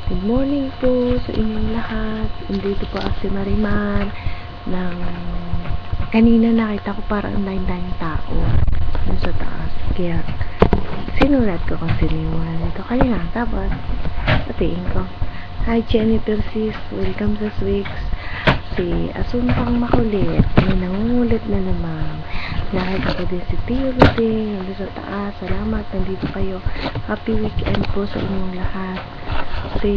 Good morning po sa inyong lahat. Dito po ako si Marimar ng kanina nakita ko parang ang tao dun sa taas. Kaya sinulat ko kung sinimulan ito kanina. Tapos patiin ko. Hi Jennifer sis, welcome sa Swix. Si Asumpang Makulit, may nangungulit na naman. Nakita ko din si Tio Luding nandun sa taas. Salamat, nandito kayo. Happy weekend po sa inyong lahat. Si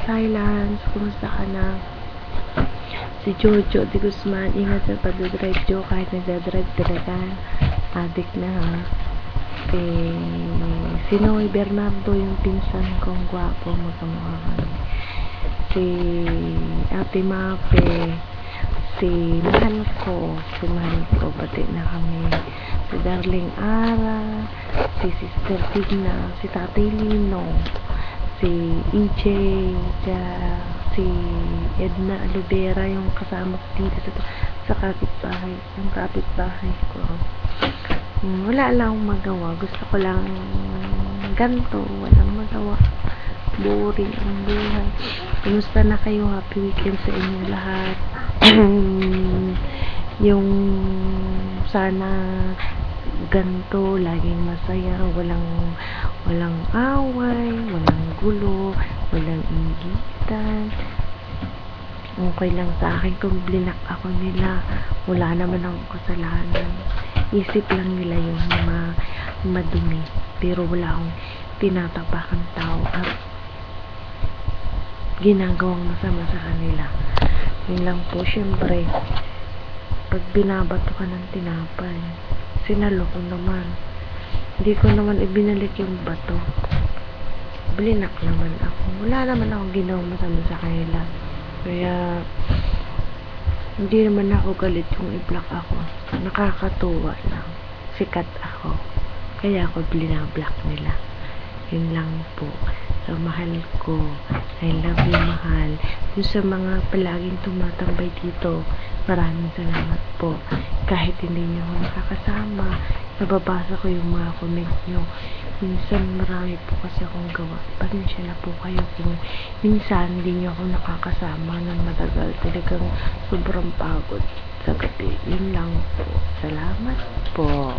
Silence, kumusta ka na? Si Jojo de Guzman, ingat sa pag-drive Jo, kahit nagdadrive talaga addict na ha. Si Noe Bernardo, yung pinsan kong gwapo, magkamukha kami. Si Ate Mape, si mahal ko, pati na kami. Si Darling Ara, si Sister Tigna, si Tatay Lino, si EJ, si Edna Alubera, yung kasama ko dito sa kapitbahay, yung kapitbahay ko. Wala lang akong magawa, gusto ko lang ganito, walang magawa, boring ang buhay. Kumusta na kayo? Happy weekend sa inyong lahat. Yung sana ganito, laging masaya, walang away, walang gulo, walang ingitan. Okay lang sa akin kung blinak ako nila, wala naman akong kasalanan. Isip lang nila yung mga madumi, pero wala akong tinatapakang tao at ginagawang masama sa kanila. Yun lang po. Syempre pag binabato ka ng tinapay, sinalo ko naman, hindi ko naman ibinalik yung bato, blinak naman ako, wala naman akong ginawang masama sa kanila. Kaya hindi naman ako galit kung i-block ako, nakakatuwa lang, sikat ako, kaya ako binablock nila. Yun lang po. So mahal ko, I love you mahal. Yung sa mga palaging tumatambay dito, maraming salamat po. Kahit hindi nyo ako nakakasama, nababasa ko yung mga comment nyo. Minsan marami po kasi akong gawa. Pasensya na po kayo kung minsan hindi nyo ako nakakasama ng matagal. Talagang sobrang pagod sa gabi. Yun lang po. Salamat po.